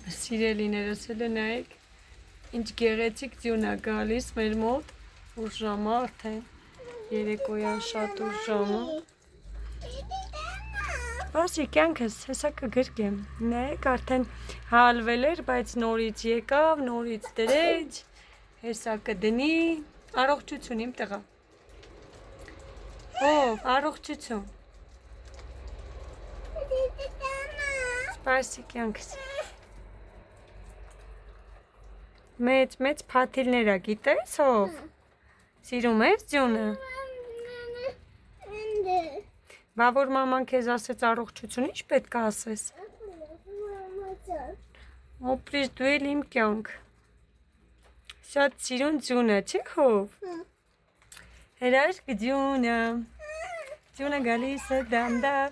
Սիրելիներս էլ նայեք, ինչ գեղեցիկ ձյուն է գալիս մեր մոտ, ուշ ժամը արդեն, երեկոյան շատ ուշ ժամը։ Բասի կյանքս, հեսա կգրկեմ, նայեք արդեն հալվել էր, բայց նորից եկավ, նորից դրեց, հեսա կդնի, առողջություն իմ տղա։ Ով, առողջություն։ Բասի կյանքս։ Մեծ փաթիլներ է, գիտես ով։ Սիրում ես ձյունը։ Բա որ մաման քեզ ասեց առողջություն, ինչ պետք է ասես։ Օպրիս դու էլ իմ կյանք։ Շատ սիրուն ձյունը, չի հով։ Հրաշք ձյունը։ Ձյունը գալիս է դանդաղ։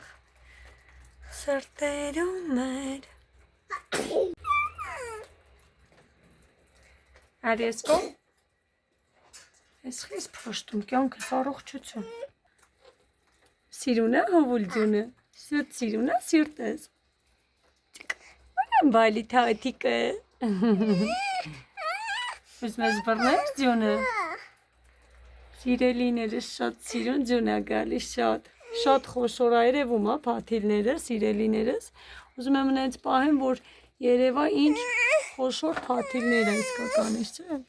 Սրտերում մեր։ Արի ես կոմ։ Ես խես պրոշտում, կյանքս առողջություն։ Սիրուն է հովուլ ձյունը, սյոտ սիրուն է, սյուրտ ես։ Որեմ բալի թաթիկը։ Ուզում ես բռնես ձյունը։ Սիրելիներս շատ սիրուն ձյուն է գալիս, շատ խոշոր այրևում է փաթիլները, սիրելիներս։ Ուզում եմ նենց պահեմ, որ երևա ինչ խոշոր փաթիլներ է իսկականից, չէ՞։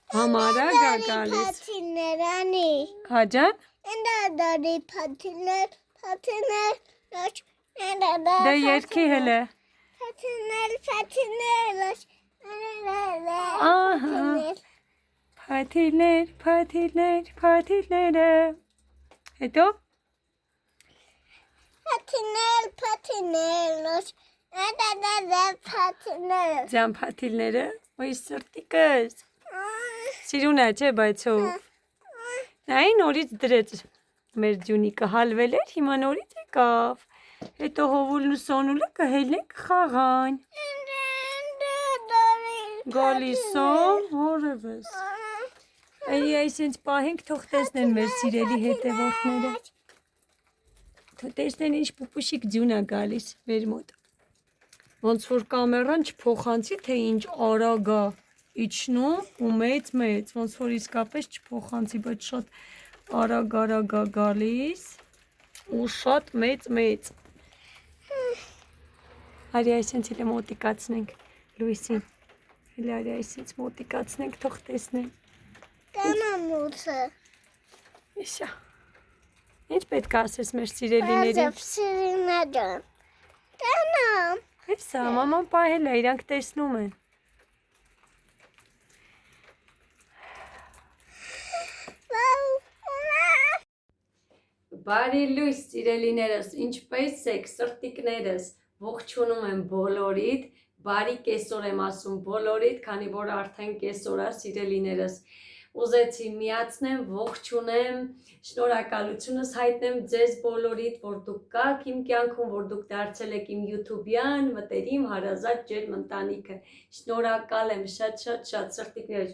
Համարա գա գալիս։ Փաթիլներ անի։ Հաջան։ Ինდა դարի փաթիլներ։ Դե երկի հելը։ Փաթիլներ։ Ահա։ Փաթիլները։ Հետո։ Փաթիլներ։ Ձյան փաթիլները, ոյ սրտիկս։ Սիրուն է, չէ, բայց ով։ Նայ նորից դրեց մեր ձյունիկը հալվել էր, հիմա նորից եկավ։ Հետո հովուլն ու սոնուլը կհելնենք խաղան։ Գալիսով, որևս։ Այ այսինչ պահենք, թող տեսնեն մեր սիրելի հետևորդները։ Թող տեսնեն ինչ պուպուշիկ ձյուն է գալիս մեր մոտ։ Ոնց որ կամերան չփոխանցի, թե ինչ արագ է իջնում ու մեծ, ոնց որ իսկապես չփոխանցի, բայց շատ արագ է գալիս ու շատ մեծ։ Արի այսինչ էլ մոտիկացնենք լույսին։ Հələ արի այսինչ մոտիկացնենք, թող տեսնեն։ Կանամ ուցը։ Իշա։ Ինչ պետք է ասես մեր սիրելիներին։ Ազավ սիրինադան։ Կանամ։ Հեսա, մաման պահել է, իրանք տեսնում են։ Բարի լույս սիրելիներս, ինչպես եք սրտիկներս, ողջունում եմ բոլորիդ, բարի կեսօր եմ ասում բոլորիդ, քանի որ արդեն կեսօր է սիրելիներս։ Ուզեցի միացնեմ, ողջունեմ, շնորհակալությունս հայտնեմ ձեզ բոլորիդ, որ դուք կաք իմ կյանքում, որ դուք դարձել եք իմ YouTube-յան մտերիմ հարազատ ջերմ ընտանիքը։ Շնորհակալ եմ շատ սրտիկներ,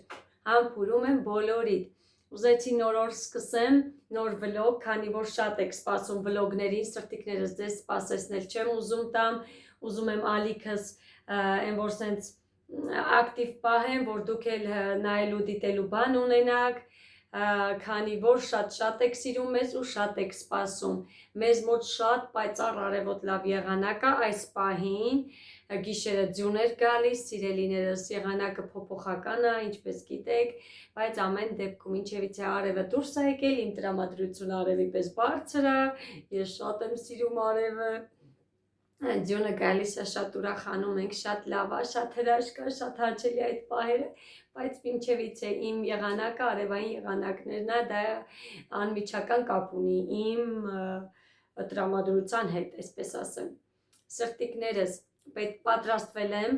համբուրում եմ բոլորիդ։ Ուզեցի նոր օր սկսեմ, նոր վլոգ, քանի որ շատ եք սպասում վլոգներին, սրտիկներս ձեզ սպասեցնել չեմ ուզում տամ, ուզում եմ ալիքս այն որ սենց ակտիվ պահեմ, որ դուք էլ նայելու դիտելու բան ունենաք, քանի որ շատ եք սիրում մեզ ու շատ եք սպասում։ Մեզ մոտ շատ պայծառ արևոտ լավ եղանակ է այս պահին, գիշերը ձյուն էր գալիս, սիրելիներս եղանակը փոփոխական է, ինչպես գիտեք, բայց ամեն դեպքում ինչևից է արևը դուրս է եկել, իմ տրամադրությունը արևի պես բարձր է, ես շատ եմ սիրում արևը, ձյունը գալիս է, շատ ուրախանում ենք, շատ լավ է, շատ հրաշք է, շատ հաճելի այդ պահերը, բայց ինչևից է իմ եղանակը, արևային եղանակներն է, դա անմիջական կապ ունի իմ տրամադրության հետ, այսպես ասեմ։ Սրտիկներս, պատրաստվել եմ,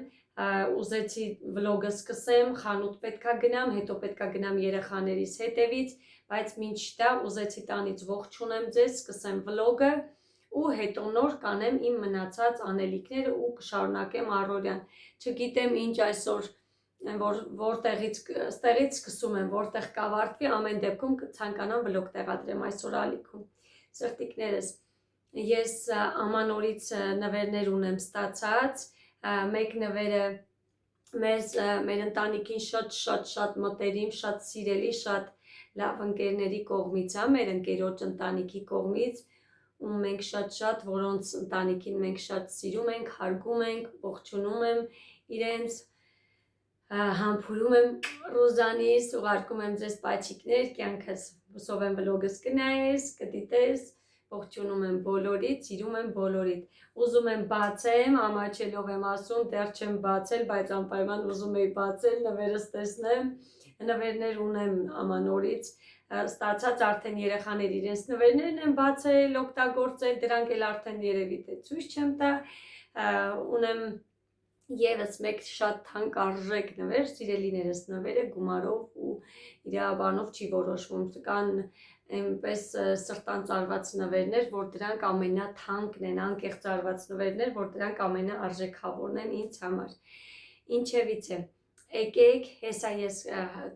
ուզեցի վլոգը սկսեմ, խանութ պետքա գնամ, հետո պետքա գնամ երեխաներիս հետևից, բայց մինչ դա ուզեցի տանից ողջունեմ ձեզ, սկսեմ վլոգը ու հետո նոր կանեմ իմ մնացած անելիքները ու կշարունակեմ առօրյան։ Չգիտեմ ինչ այսօր որտեղից սկսում եմ, որտեղ կավարտվի, ամեն դեպքում ցանկանամ վլոգ տեղադրեմ այսօր ալիքում։ Սրտիկներս, ես ամանորից նվերներ ունեմ ստացած, մեկ նվերը մեր ընտանիքին շատ մտերիմ, շատ սիրելի, շատ լավ ընկերների կողմից է, մեր ընկերոջ ընտանիքի կողմից, ու մենք շատ, որոնց ընտանիքին մենք շատ սիրում ենք, հարգում ենք, ողջունում եմ իրենց, համբուրում եմ Ռոզանիս, ուղարկում եմ ձեզ պաչիկներ, կյանքս, հուսով եմ վլոգս կնայես, կդիտես, ողջունում եմ բոլորիդ, սիրում եմ բոլորիդ, ուզում եմ բացեմ, ամաչելով եմ ասում, դեռ չեմ բացել, բայց անպայման ուզում եի բացել, նվերս տեսնեմ, նվերներ ունեմ ամանորից, ստացած արդեն երեխաներ իրենց նվերներն են բացել, օգտագործել, դրանք էլ արդեն երևի թե ցույց չեմ տա, ունեմ եւս մեկ շատ թանկարժեք նվեր, սիրելիներս նվերը գումարով ու իրավաբանով չի որոշվում, կան այնպես սրտանց արված նվերներ, որ դրանք ամենաթանկն են, անկեղծ արված նվերներ, որ դրանք ամենաարժեքավորն են ինձ համար, ինչևիցե եկեք, հեսա ես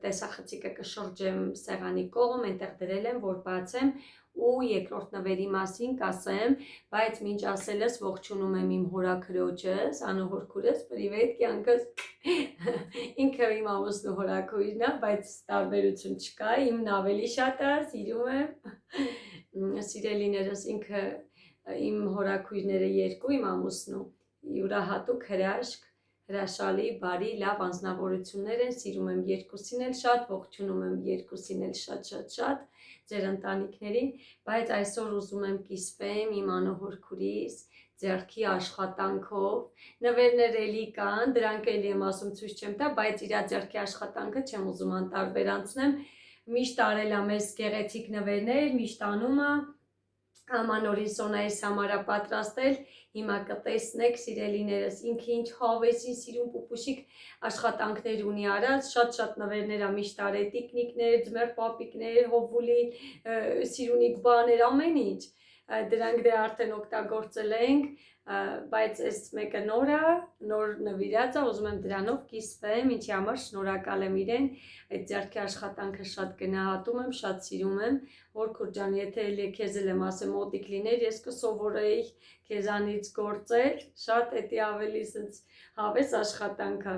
տեսախցիկը կշրջեմ սեղանի կողմ, այնտեղ դրել եմ, որ բացեմ ու երկրորդ նվերի մասին կասեմ, բայց մինչ ասելս ողջունում եմ իմ հորաքրոջս, անուհորքուրս, պրիվետ, կյանքս, ինքը իմ ամուսնու հորաքույրն է, բայց տարբերություն չկա, իմն ավելի շատ է, սիրում եմ, սիրելիներս ինքը իմ հորաքույրները երկու, իմ ամուսնու, յուրահատուկ հրաշք, հրաշալի, բարի, լավ անձնավորություններ են, սիրում եմ երկուսին էլ շատ, ողջունում եմ երկուսին էլ շատ, ձեր ընտանիքներին, բայց այսօր ուզում եմ կիսվեմ իմ անուհորքուրիս ձեռքի աշխատանքով, նվերներ էլի կան, դրանք էլի եմ ասում ցույց չեմ տա, բայց իր ձեռքի աշխատանքը չեմ ուզում անտարբեր անցնեմ, միշտ արել է մեզ գեղեցիկ նվերներ, միշտ անում է, ամանորին Սոնայիս համար է պատրաստել, հիմա կտեսնեք սիրելիներս, ինքը ինչ հավեսին սիրում պուպուշիկ աշխատանքներ ունի արած, շատ նվերներ է միշտ արել, տիկնիկներ, ձմեռ պապիկներ, հովուլի, սիրունիկ բաներ, ամեն ինչ, դրանք դե արդեն օգտագործել ենք, բայց այս մեկը նոր է, նոր նվիրած է, ուզում եմ դրանով կիսվեմ, ինչի համար շնորհակալ եմ իրեն, այդ ձեռքի աշխատանքը շատ գնահատում եմ, շատ սիրում եմ, Հորքուր ջան, եթե քեզ էլ եմ ասեմ մոտիկ լիներ, ես կսովորեի քեզանից գործել, շատ էդի ավելի սենց հավես աշխատանք է,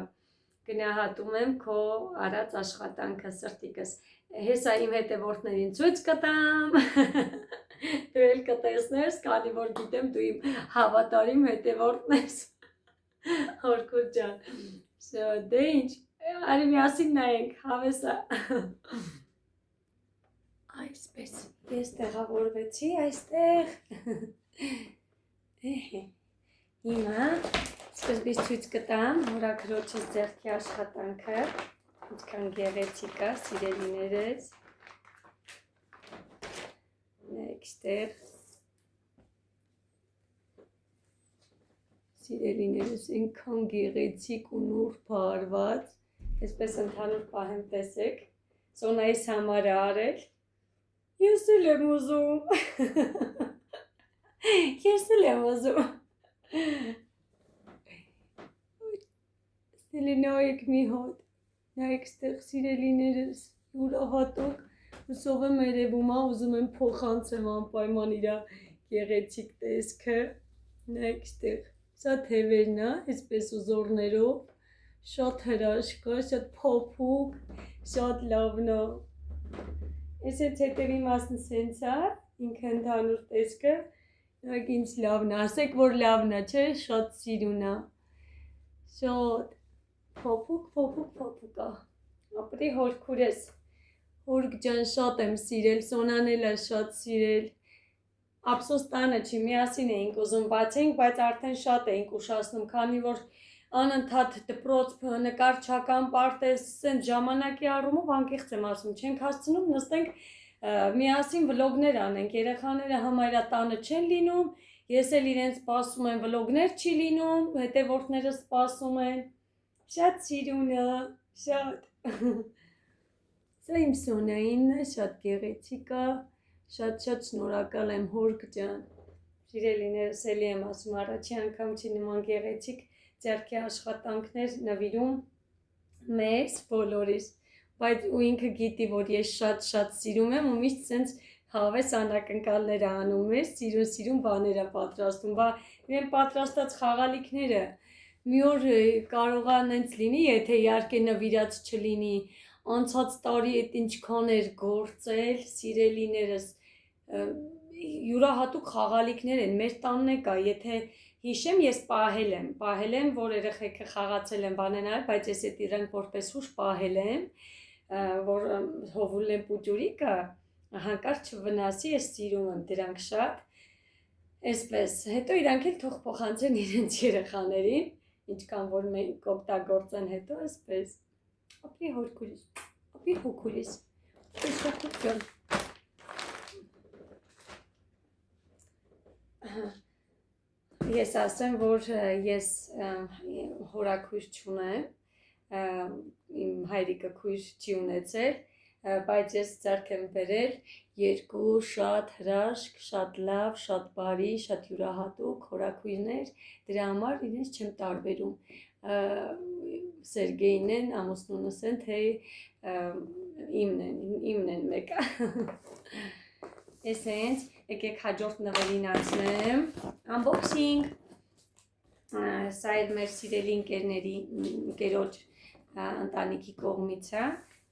գնահատում եմ քո արած աշխատանքը սրտիկս, հեսա իմ հետևորդներին ցույց կտամ, դու էլ կտեսնես, քանի որ գիտեմ դու իմ հավատարիմ հետևորդն ես, Հորքուր ջան, դե ինչ, արի միասին նայենք, հավեսա, այսպես, ես տեղավորվեցի այստեղ, հիմա սկզբից ցույց կտամ հորաքրոջից ձեռքի աշխատանքը, ինչքան գեղեցիկ է, սիրելիներս, այստեղ, սիրելիներս այնքան գեղեցիկ ու նուրբ արված, այսպես ընդհանուր պահեմ տեսեք, Սոնայիս համար է արել, ես էլ եմ ուզում, նայեք մի հատ, նայեք ստեղ սիրելիներս, յուրահատուկ, հուսով եմ երևում է, ուզում եմ փոխանցեմ անպայման իր գեղեցիկ տեսքը, նայեք ստեղ, սա թևերն է, այսպես ուզորներով, շատ հրաշք է, շատ փոփուկ, շատ լավն է, ես այդ հետևի մասն սենց է, ինքը ընդհանուր տեսքը, նայեք ինչ լավն է, ասեք որ լավն է, չէ, շատ սիրուն է, շատ փոփուկ է, ապրի հորքուրես, Հորք ջան շատ եմ սիրել, Սոնան էլ է շատ սիրել, ափսոս տանը չի, միասին էինք ուզում բացենք, բայց արդեն շատ էինք ուշացնում, քանի որ անընդհատ դպրոց, նկարչական պարտեզ, սենց ժամանակի առումով անկեղծ եմ ասում, չենք հասցնում, նստենք միասին վլոգներ անենք, երեխաները համարյա տանը չեն լինում, ես էլ իրենց սպասում եմ, վլոգներ չի լինում, հետևորդները սպասում են, շատ սիրուն է, շատ, սա իմ Սոնային է, շատ գեղեցիկ է, շատ շնորհակալ եմ Հորք ջան, սիրելիներս էլի եմ ասում, առաջի անգամ չի նման գեղեցիկ ձեռքի աշխատանքներ նվիրում մեզ բոլորիս, բայց ու ինքը գիտի, որ ես շատ սիրում եմ ու միշտ սենց հավես անակնկալներ անում էր, սիրուն բաներ պատրաստում, բա իրեն պատրաստած խաղալիքները մի օր կարող է նենց լինի, եթե իհարկե նվիրած չլինի, անցած տարի այդ ինչքան էր գործել, սիրելիներս, յուրահատուկ խաղալիքներ են, մեր տանն է կա, եթե հիշեմ, ես պահել եմ, որ երեխեքը խաղացել են բանենալ, բայց ես այդ իրանք որպես հուշ պահել եմ, որ հովուլեն պուճուրիկը հանկարծ չվնասի, ես սիրում եմ դրանք շատ, այսպես, հետո իրանք էլ թող փոխանցեն իրենց երեխաներին, ինչքան որ մենք օգտագործեն հետո, այսպես, ապի հոգուրիս, հոգուրիս, Ես ասեմ, որ ես հորաքույր չունեմ, իմ հայրիկը քույր չի ունեցել, բայց ես ձեռք եմ բերել երկու շատ հրաշք, շատ լավ, շատ բարի, շատ յուրահատուկ հորաքույրներ, դրա համար իրենց չեմ տարբերում, Սերգեյն են, ամուսնունս են, թե իմն են մեկը, ես հենց եկեք հաջորդ նվերին անցնեմ, unboxing, սա էլ մեր սիրելի ընկերոջ ընտանիքի կողմից է,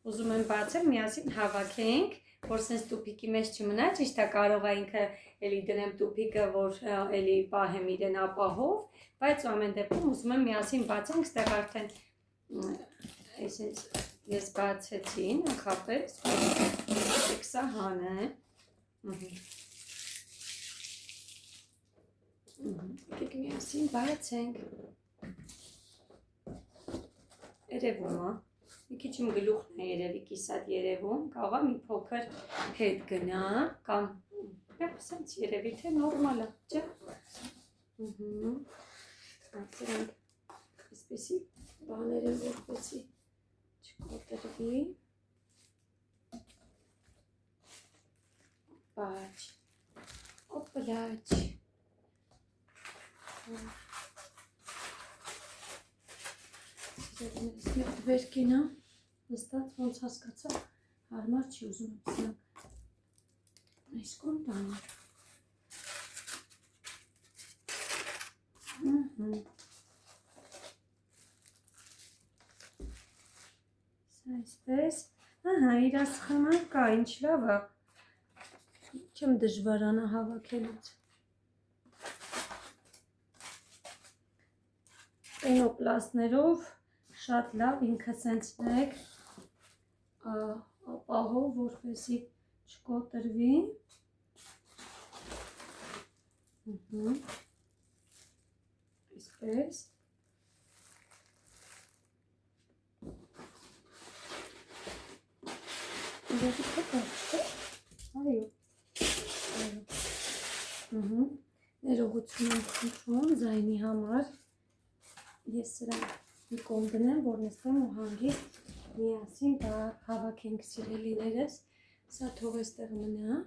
ուզում եմ բացել, միասին հավաքենք, որ սենց տուպիկի մեջ չմնա, ճիշտ է կարող է ինքը էլի դնեմ տուպիկը, որ էլի պահեմ իրեն ապահով, բայց ամեն դեպքում ուզում եմ միասին բացենք, ստեղ արդեն ես բացեցի նախապես, սա հանեմ, եկեք միասին բացենք, երևում է, մի քիչ իմ գլուխն է երևի կիսատ երևում, կարող է մի փոքր հետ գնա, կամ սենց երևի թե նորմալ է, չէ, սրանք այսպեսի բաներ են որպեսի չկոտրվի, բաչ, օպլաչ, Սիրելիներս մեր դվերքին է, նստած ոնց հասկացա, հարմար չի ուզում սրանք, այս կոն տանը, սա այսպես, իր ասխաման կա, ինչ լավ է, չեմ դժվարանա հավաքելուց, պենոպլաստներով շատ լավ ինքը սենց նեք ապահով, որպեսի չկոտրվի, այսպես, իրավի կտար, չէ, այո, ներողություն եմ խնդրում ձայնի համար, ես սրանք մի կողմ դնեմ, որ նստեմ ու հանգիստ միասին հավաքենք սիրելիներս, սա թող էստեղ մնա,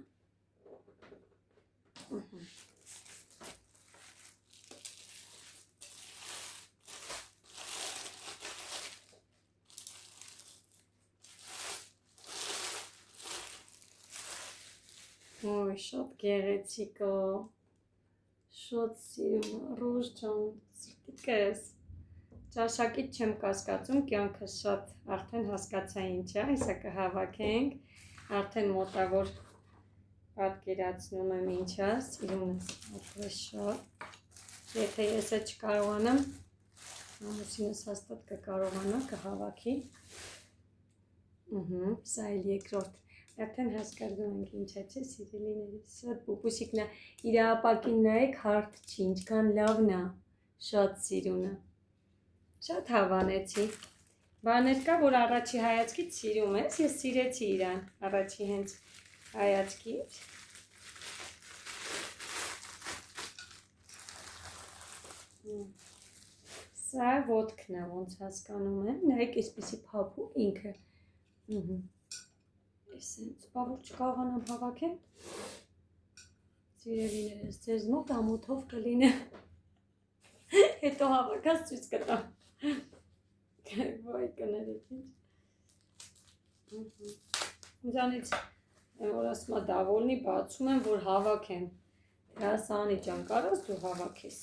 Ոյ, շատ գեղեցիկ է, շատ սիրում, ռուժ ջան, սրտիկս, ճաշակից չեմ կասկածում, կյանքս շատ արդեն հասկացա ինչ է, հեսա կհավաքենք, արդեն մոտավոր պատկերացնում եմ ինչ է, սիրումս ապրես շատ, եթե ես է չկարողանամ, ամուսինս հաստատ կկարողանա, կհավաքի, սա էլ երկրորդ, արդեն հասկանում ենք ինչ է, չէ, սիրելիներս, շատ պուպուսիկն է, իր ապակին նայեք հարդ չի, ինչքան լավն է, շատ սիրուն է, շատ հավանեցի, բաներ կա, որ առաջի հայացքից սիրում ես, ես սիրեցի իրան, առաջի հենց հայացքից, սա ոտքն է, ոնց հասկանում եմ, նայեք այսպեսի փափուկ ինքը, Այսենց, բա որ չկարողանամ հավաքեմ, սիրելիներս, ձեզ մոտ ամոթով կլինեմ, հետո հավաքած ցույց կտամ, վայ կներեք ինչ, ինձանից որ ասում եմ դավոլնի բացում եմ, որ հավաքեմ։ Դերասանի ջան, կարո՞ղ դու հավաքես։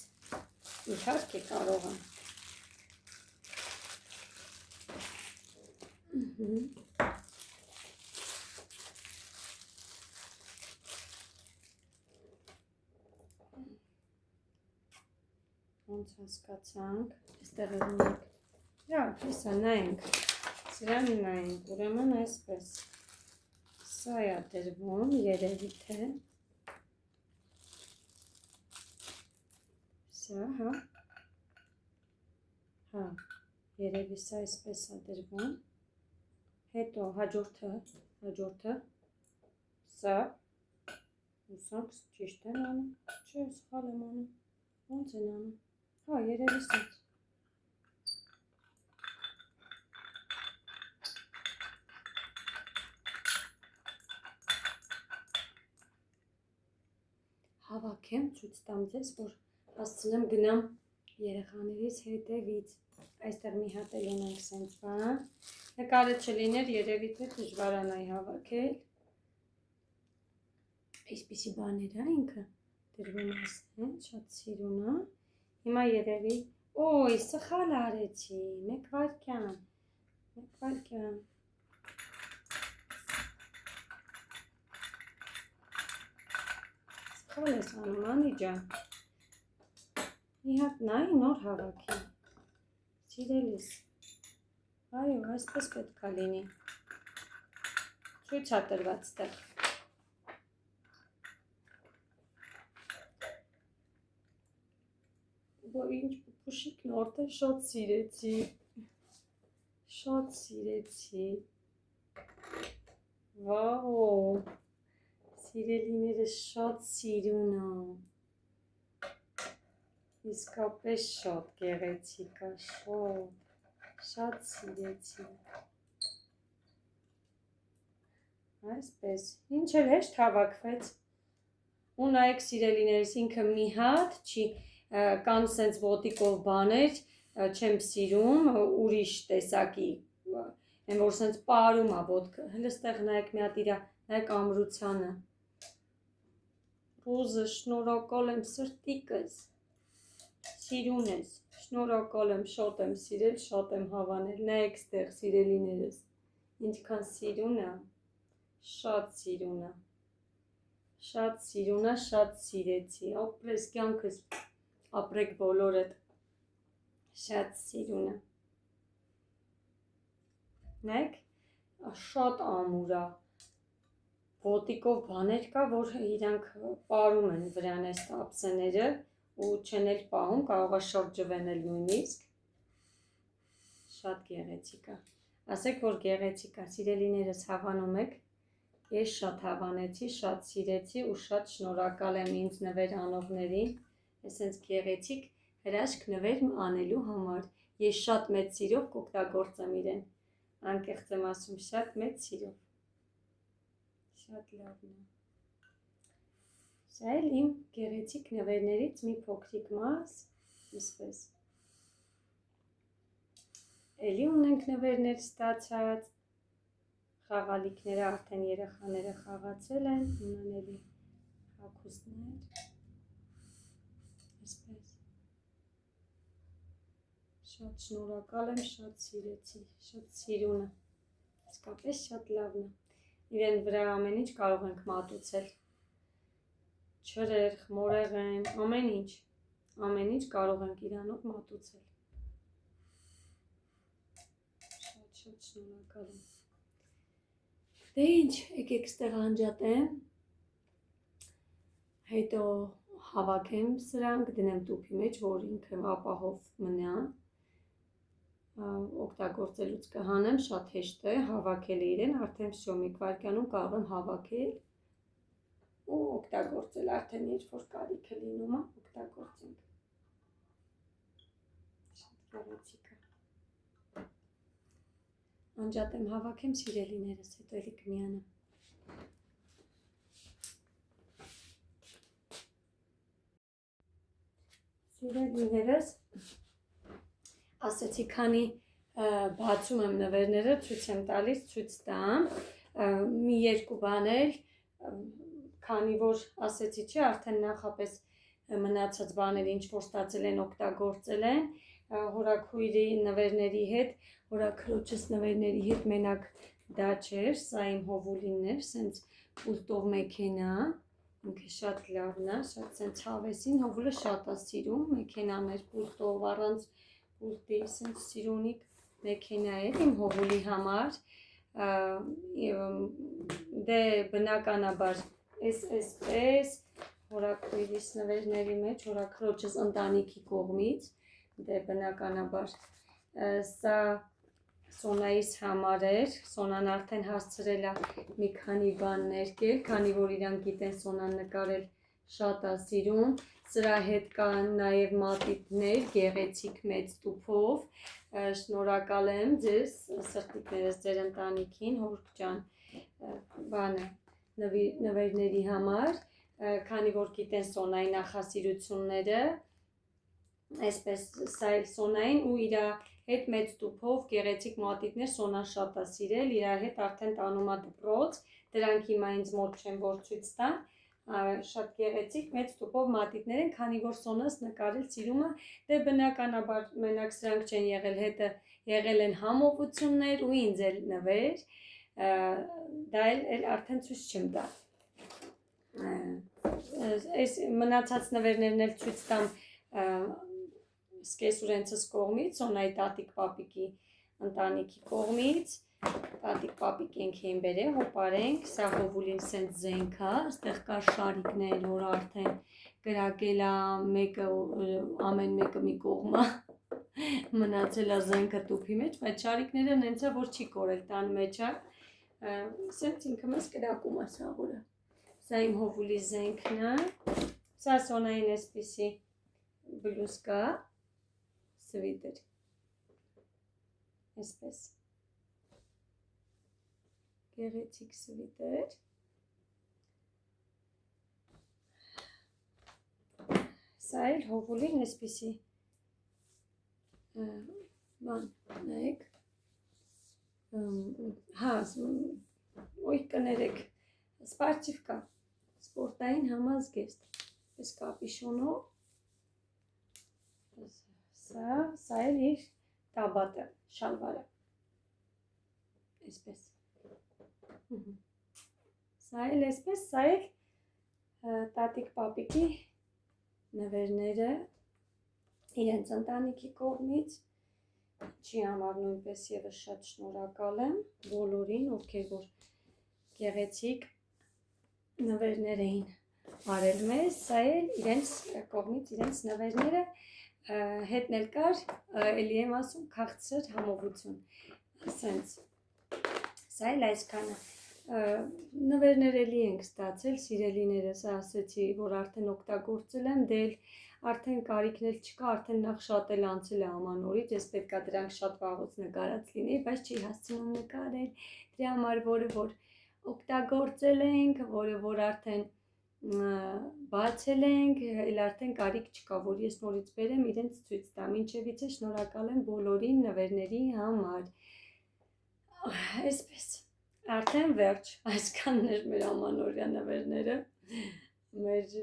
Իհարկե կարող եմ։ Ոնց հասկացանք, այստեղ ունենք։ Հա, հեսա նայենք։ Սրան նայենք, ուրեմն այսպես։ Սա է դրվում, երևի թե։ Սա, հա։ Հա, երևի սա այսպես է դրվում։ Հետո հաջորդը։ Սա։ Ուսանք ճիշտ են անում։ Չէ, սխալ եմ անում։ Ոնց են անում։ Հա, երևի սենց։ Հավաքեմ, ցույց տամ ձեզ, որ հասցնեմ գնամ երեխաներից հետևից։ Այստեղ մի հատ էլ ունենք սենց բան։ Նկարը չլիներ, երևի թե դժվարանայի հավաքել։ Այսպիսի բաներ է ինքը դրվում ասեն, շատ սիրուն է։ Հիմա երևի, օй, սխալ արեցի, մեկ վայրկյան։ Սխալ ես անում, անի ջան։ Մի հատ նայ, նոր հավաքի։ Սիրելիս։ Այո, այսպես պետք է լինի։ Ցույց է տրված տեղ։ Որ ինչ պուպուշիկն օրդե շատ սիրեցի, վաո, սիրելիները շատ սիրուն է, իսկապես շատ գեղեցիկ է, շատ սիրեցի, այսպես, ինչ էլ հեշտ հավաքվեց, ու նայեք սիրելիներիս, ինքը մի հատ չի, կան սենց ոտիկով բաներ, չեմ սիրում, ուրիշ տեսակի, են որ սենց պարում է ոտքը, հլը ստեղ նայեք մի հատ իրա, նայեք ամրությանը, Ռոզը, շնորհակալ եմ սրտիկս, սիրուն ես, շնորհակալ եմ, շատ եմ սիրել, շատ եմ հավանել, նայեք ստեղ սիրելիներս, ինչքան սիրուն է, շատ սիրուն է, շատ սիրեցի, ապրես կյանքս, ապրեք բոլորդ, շատ սիրուն է, նայեք, շատ ամուր է, ոտիկով բաներ կա, որ իրանք պարում են վրան այս ափսեները ու չեն էլ պահում, կարող է շրջվեն էլ նույնիսկ, շատ գեղեցիկ է, ասեք, որ գեղեցիկ է, սիրելիներս հավանում եք, ես շատ հավանեցի, շատ սիրեցի ու շատ շնորհակալ եմ ինձ նվեր անողներին, ես հենց գեղեցիկ հրաշք նվեր անելու համար, ես շատ մեծ սիրով կօգտագործեմ իրեն, անկեղծ եմ ասում, շատ մեծ սիրով, շատ լավն է, սա էլ իմ գեղեցիկ նվերներից մի փոքրիկ մաս, իսպես, էլի ունենք նվերներ ստացած, խաղալիքները արդեն երեխաները խաղացել են, ունեն էլի հագուստներ, այսպես, շատ շնորհակալ եմ, շատ սիրեցի, շատ սիրուն է, իսկապես շատ լավն է, իրեն վրա ամեն ինչ կարող ենք մատուցել, չրեր, մորեղեն, ամեն ինչ կարող ենք իրանով մատուցել, շատ շնորհակալ եմ, դե ինչ, եկեք ստեղ անջատեմ, հետո հավաքեմ սրանք, դնեմ տուփի մեջ, որ ինքը ապահով մնա, օգտագործելուց կհանեմ, շատ հեշտ է, հավաքել է իրեն, արդեն всё մի վայրկյանում կարող եմ հավաքել ու օգտագործել, արդեն երբ որ կարիքը լինում է, օգտագործենք, շատ գեղեցիկ է, անջատեմ հավաքեմ սիրելիներս, հետո էլի կմիանամ, սիրելիներս, ասեցի, քանի բացում եմ նվերները, ցույց եմ տալիս, ցույց տամ, մի երկու բաներ, քանի որ ասեցի չէ, արդեն նախապես մնացած բաները ինչ որ ստացել են օգտագործել են, հորաքույրի նվերների հետ, հորաքրոջս նվերների հետ մենակ դա չէր, սա իմ հովուլինն էր, սենց պուլտով մեքենա, ինքը շատ լավն է, շատ սենց հավեսին, հովուլը շատ է սիրում, մեքենաներ պուլտով, առանց պուլտի, սենց սիրունիկ մեքենա էր իմ հովուլի համար, դե բնականաբար այսպես հորաքույրիս նվերների մեջ, հորաքրոջս ընտանիքի կողմից, դե բնականաբար սա Սոնայիս համար էր, Սոնան արդեն հասցրել է մի քանի բան ներկել, քանի որ իրանք գիտեն Սոնան նկարել շատ է սիրում, սրա հետ կան նաև մատիտներ, գեղեցիկ մեծ տուփով, շնորհակալ եմ ձեզ, սրտիկներս ձեր ընտանիքին, հորք ջան, բանը, նվերների համար, քանի որ գիտեն Սոնայի նախասիրությունները, այսպես սա էլ Սոնային ու իր հետ մեծ տուփով գեղեցիկ մատիտներ Սոնան շատ է սիրել, իր հետ արդեն տանում է դպրոց, դրանք հիմա ինձ մոտ չեն որ ցույց տա, շատ գեղեցիկ մեծ տուփով մատիտներ են, քանի որ Սոնաս նկարել սիրում է, դե բնականաբար մենակ սրանք չեն եղել, հետը եղել են համովություններ ու ինձ էլ նվեր, դա էլ արդեն ցույց չեմ տա։ Այս մնացած նվերներն էլ ցույց տամ սկեսուրենցս կողմից, Սոնայի տատիկ պապիկի ընտանիքի կողմից, տատիկ պապիկ ենք էին բերել, հոպարենք, սա հովուլին սենց զենք է, ստեղ կար շարիկներ, որ արդեն գրակել է մեկը, ամեն մեկը մի կողմա, մնացել է զենքը տուփի մեջ, բայց շարիկները նենց է, որ չի կորել տան մեջ է, սենց ինքը մեզ գրակում է սաղորը, սա իմ հովուլի զենքն է, սա Սոնային էսպիսի բլուսկա, Sviter. Այսպես գեղեցիկ sviter. Սա էլ հովուլին այսպիսի բան նայեք, հա, ոյ կներեք, սպարտիվկա, սպորտային համազգեստ, այս կապիշոնով, Սա էլ իր տաբատը, շալվարը, այսպես, սա էլ այսպես, սա էլ տատիկ պապիկի նվերները իրենց ընտանիքի կողմից, ինչի համար նույնպես ևս շատ շնորհակալ եմ բոլորին, ովքեր որ գեղեցիկ նվերներ էին արել մեզ, սա էլ իրենց կողմից իրենց նվերները հետն էլ կար, էլի եմ ասում, քաղցր համովություն, ասենց, սա էլ այսքանը, նվերներ էլի ենք ստացել, սիրելիներս ասեցի, որ արդեն օգտագործել եմ, դել արդեն կարիքն էլ չկա, արդեն նախ շատ էլ անցել է ամանորից, ես պետք է դրանք շատ վաղուց նկարած լինեի, բայց չի հասցնում նկարել, դրա համար որը որ օգտագործել ենք, որը որ արդեն բացել ենք, էլ արդեն կարիք չկա, որ ես նորից բերեմ իրենց ցույց տամ, ինչևից է շնորհակալ եմ բոլորին նվերների համար, այսպես, արդեն վերջ, այսքանն էր մեր ամանորյա նվերները, մեր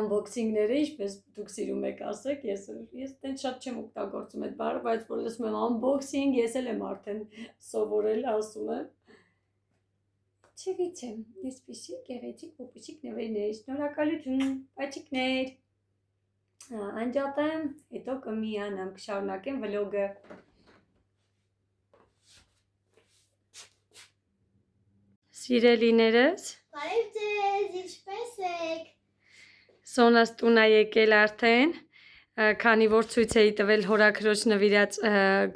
unboxing-ները, ինչպես դուք սիրում եք ասեք, ես տենց շատ չեմ օգտագործում այդ բառը, բայց որ լսում եմ unboxing, ես էլ եմ արդեն սովորել ասում եմ, Չևիցեմ, այսպիսի գեղեցիկ պոպիսիկ նվերներ, շնորհակալություն, պաչիկներ, անջատեմ, հետո կմիանամ, կշարունակեմ վլոգը։ Սիրելիներս, Բարև ձեզ, ինչպես եք։ Սոնաս տուն է եկել արդեն, քանի որ ցույց էի տվել հորաքրոջ նվիրած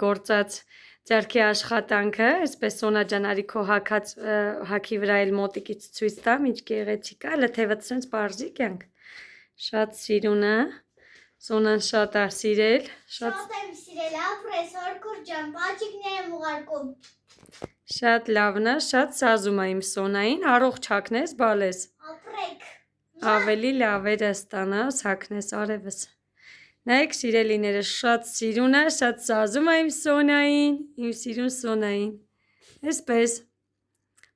գործած ձեռքի աշխատանքը, այսպես Սոնա ջան, արի քո հաքի վրա էլ մոտիկից ցույց տամ, ինչ գեղեցիկ է, լթևը ցենց բարձի կյանք։ Շատ սիրուն է, Սոնան շատ է սիրել, Շատ եմ սիրել, ապրես, հորքուր ջան, պաչիկներ եմ ուղարկում։ Շատ լավն է, շատ սազում է իմ Սոնային, առողջ հագնես, բալես։ Ապրեք։ Ավելի լավ էր ստանաս, հագնես արևս։ Նայեք սիրելիներս, շատ սիրուն է, շատ սազում է իմ Սոնային, իմ սիրուն Սոնային։ Այսպես,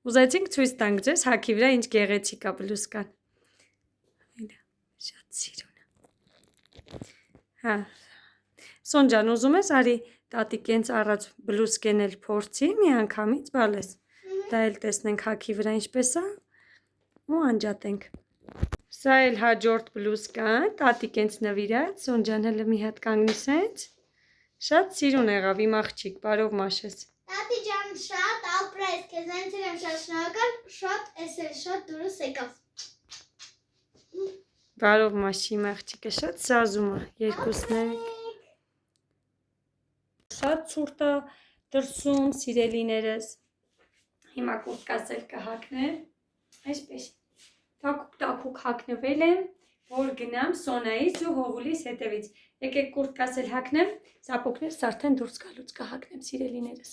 Ուզեցինք ցույց տանք ձեզ հագի վրա ինչ գեղեցիկ է բլուսկան։ Այդա, շատ սիրուն է։ Հա։ Սոնջան, ուզում ես արի տատիկ հենց առաջ բլուսկեն էլ փորձի մի անգամից, բալես։ Դա էլ տեսնենք հագի վրա ինչպես է ու անջատենք։ Սա էլ հաջորդ բլուսկան, տատիկ հենց նվիրած, Սոնջան հələ մի հատ կանգնիս հենց։ Շատ սիրուն եղավ իմ աղջիկ, բարով մաշես։ Տատի ջան, շատ ապրես, քեզ հենց եմ շատ շնորհակալ, շատ էսել շատ դուրս եկավ։ Բարով մաշի իմ աղջիկը, շատ սազում է, երկուսն է։ Շատ ցուրտ է դրսում, սիրելիներս։ Հիմա կուրտկաս էլ կհագնեմ, այսպես, տակուկ հագնվել եմ, որ գնամ Սոնայից ու Հովուլիս հետևից, եկեք կուրտկաս էլ հագնեմ, զապոկներս արդեն դուրս գալուց կհագնեմ, սիրելիներս։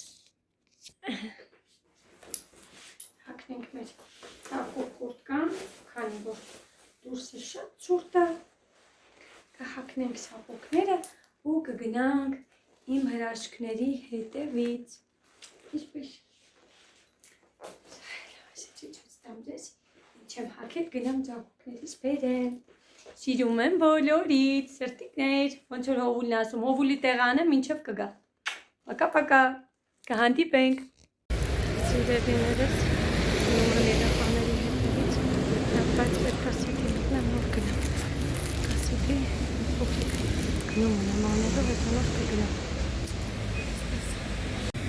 Հագնենք մեր տակուկ կուրտկան, քանի որ դուրսը շատ ցուրտ է, կհագնենք զապոկները ու կգնանք իմ հրաշքների հետևից, ինչպես Չեմ հագել գնամ ձապուկներիս բերեմ, սիրում եմ բոլորից, սրտիկներ, ոնց որ Հովուլն ասում, Հովուլի տեղանը մինչև կգա, պակա, կհանդիպենք։ Սիրելիներս, նոման երեխաների հետևից, բայց պետք է կասետի մտնեմ, նոր գնամ, կասետի փոքրիկ գնում ունեմ անողով, հետանով կգնամ։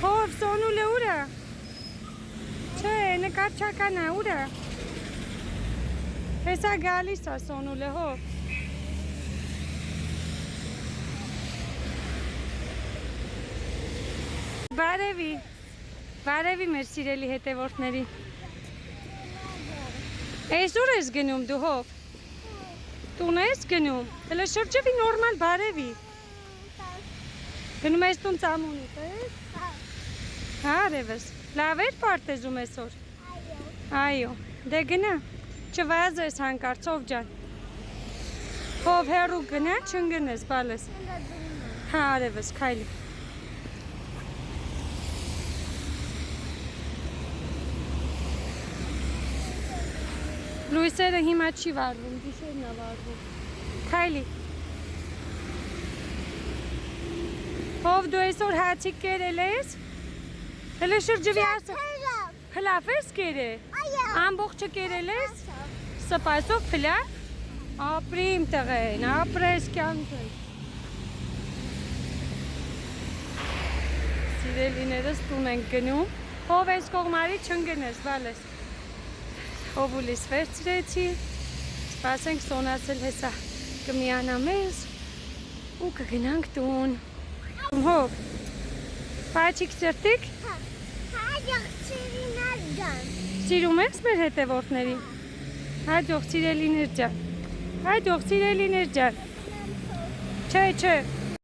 Հով, Սոնուլը ուր է։ Չէ, նկարչական է, ուր է։ Հեսա գալիս է Սոնուլը, հով։ Բարևի մեր սիրելի հետևորդների։ Էս ուր ես գնում դու, հով։ Տուն ես գնում, հələ շրջվի նորմալ բարևի։ Գնում ես տուն ծամունից, ես։ Հա, արևս, լավ էր պարտեզում այսօր։ Այո, դե գնա, չվազես հանկարծ, ով ջան։ Հով հեռու գնա, չընկնես, բալես։ Հա, արևս, քայլի։ Լույսերը հիմա չի վառվում, գիշերն է վառվում։ Քայլի։ Հով դու այսօր հացիկ կերել ես։ Հələ շրջվի ասա։ Փլավ ես կերել։ Ամբողջը կերել ես։ Սպասով փլավ։ Ապրիմ տղեն, ապրես կյանքը։ Սիրելիներս տուն ենք գնում։ Հով այս կողմարի չընկնես, բալես։ Հովուլիս վերցրեցի, սպասենք Սոնացել հեսա կմիանա մեզ ու կգնանք տուն։ Հով, պաչիկ սրտիկ։ Սիրում ես մեր հետևորդներին։ Հաջող սիրելիներ ջան։ Չէ,